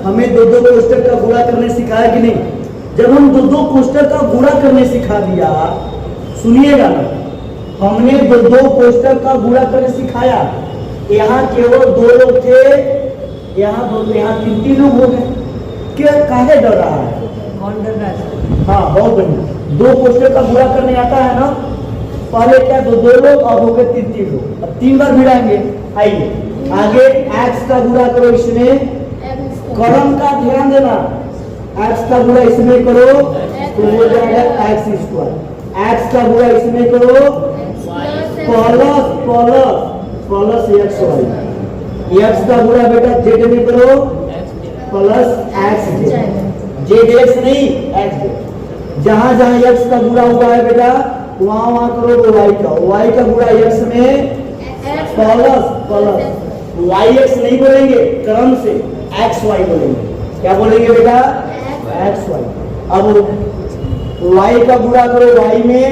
हमें दो दो कोष्टक का गुणा करने सिखाया कि नहीं? जब हम दो दो कोष्टक का गुणा करने सिखा दिया, सुनिएगा ना, हमने दो दो कोष्टक का गुणा करने सिखाया, यहाँ केवल दो लोग थे, यहाँ तीन तीन लोग हो गए। क्या काहे डर रहा है? कौन डर रहा है? हाँ बहुत बढ़िया। दो कोष्टक का गुणा करने आता है ना, पहले क्या दो दो लोग, अब हो गए तीन तीन लोग, अब तीन बार मिलाएंगे। आइए आगे x का गुणा करो इसमें, क्रम का ध्यान देना, x का गुणा इसमें करो तो हो जाएगा x स्क्वायर, x का गुणा इसमें करो plus plus plus x y, x का गुणा बेटा z में करो प्लस x जेड एक्स नहीं x, जहां जहां x का गुणा हुआ है बेटा वहां वहां करो तो y का गुणा x में प्लस प्लस, yx नहीं बोलेंगे क्रम से, xy बोलेंगे। क्या बोलेंगे बेटा? xy। अब y का गुणा करो y में,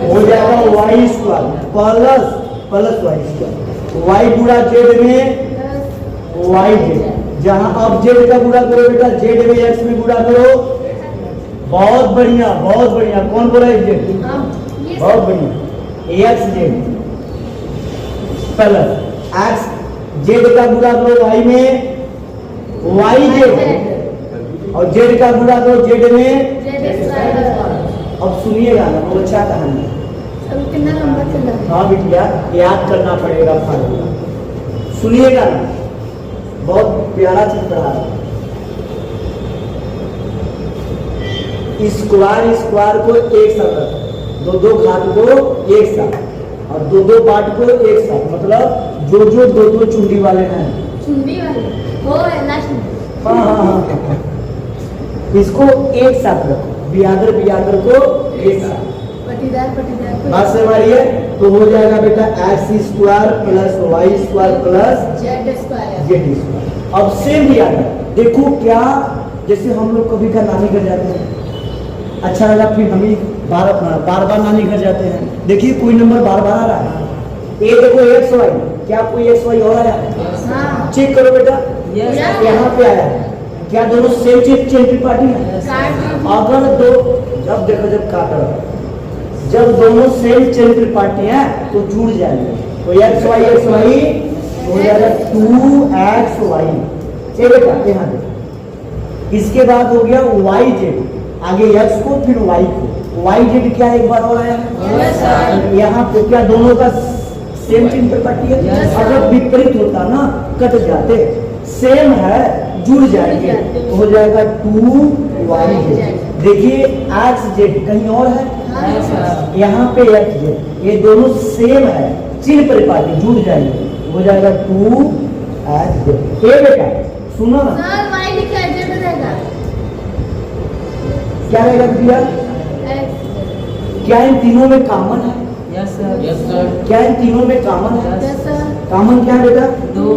हो जाएगा y square plus plus y square, y गुणा z में yz, जहां अब z का गुणा करो बेटा z में x में गुणा करो। बहुत बढ़िया बहुत बढ़िया। कौन बोला z? बहुत बढ़िया। x z plus x z का गुणा करो y में yz, और z का गुणा करो z में। अब सुनिएगा ना, वो अच्छा कहानी अब कितना नंबर चल रहा है? हाँ बिटिया, याद करना पड़ेगा फार्मूला। सुनिएगा ना, बहुत प्यारा चीज पढ़ा रहा है। स्क्वायर स्क्वायर को एक साथ रखो, दो दो घात को एक साथ, और दो दो पार्ट को एक साथ, मतलब जो जो दो दो चुंडी वाले हैं, चुंडी वाले वो है लास्ट में। हाँ हाँ हाँ, इसको एक साथ रखो, बियादर बियादर को एक साथ, पटीदार पटीदार को बात से हमारी है। तो हो जाएगा बेटा x square plus y square plus z square. Z square. अब सेम बियादर देखो, क्या जैसे हम लोग कभी का नानी घर जाते हैं, अच्छा लगा, फिर हम ही बार बार नानी घर जाते हैं। देखिए कोई नंबर बार बार आ रहा है, ए देखो एक्स वाई, क्या कोई एक्स वाई और आया? हाँ। चेक करो बेटा, Yes, यहाँ पे आया है, क्या दोनों सेम चेंज पार्टी है? अगर दो, जब देखो जब काट रहा, जब दोनों सेम चेंज पार्टी है तो जुड़ जाएंगे, तो एक्स वाई हो जाएगा 2xy। ये बेटा यहाँ देखो, इसके बाद हो गया वाई जेड, आगे x को फिर y को, वाई जेड क्या एक बार और आया है? यहाँ पे क्या दोनों का सेम चेंज पार्टी है? अगर विपरीत होता ना कट जाते, सेम है जुड़ जाएंगे, तो हो जाएगा 2yz। देखिए xz कहीं और है, यहाँ पे xz, ये दोनों सेम है, चिन्ह परिपाटी जुड़ जाएंगे, हो जाएगा 2xz। ये बेटा सुनो ना, सर वाई लिखा है जेड रहेगा, क्या रहेगा भैया? क्या इन तीनों में कॉमन है? Yes sir. क्या इन तीनों में कॉमन है? Yes sir. कॉमन क्या है बेटा? दो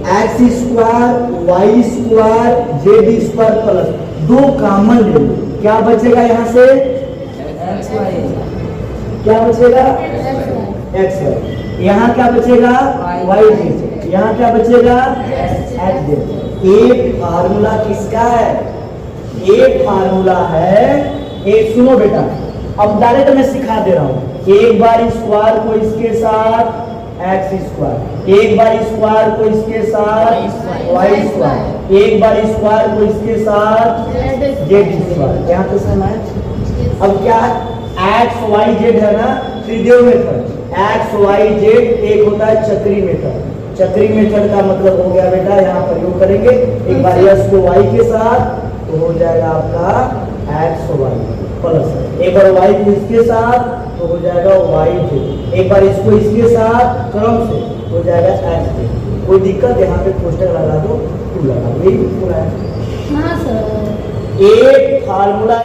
x square y square z square plus दो कॉमन ले लो, क्या बचेगा यहाँ से? X y. क्या बचेगा? X y. यहाँ क्या बचेगा? Y z. यहाँ क्या बचेगा? X Z. एक फार्मूला किसका है? एक फार्मूला है, एक सुनो बेटा, अब डायरेक्ट मैं सिखा दे रहा हूँ। एक बार स्क्वायर को इसके साथ एक्स स्क्वायर, एक बार स्क्वायर को इसके साथ वाई स्क्वायर, एक बार स्क्वायर को इसके साथ जेड स्क्वायर। यहाँ तो सही है। अब क्या एक्स वाई जेड है ना, त्रिदेव मेथड। एक्स वाई जेड एक होता है चक्री मेथड। चक्री मेथड का मतलब हो गया बेटा, यहाँ प्रयोग करेंगे एक बार एक्स को वाई के साथ, तो हो जाएगा आपका एक्स वाई प्लस, एक बार वाई को इसके साथ तो हो जाएगा वाई जेड, एक बार इसको इसके साथ क्रम से हो जाएगा एक्स जेड। कोई दिक्कत? यहाँ पे पोस्टर लगा दो, 2 लगा दो, यही पूरा है। हाँ सर। एक फार्मूला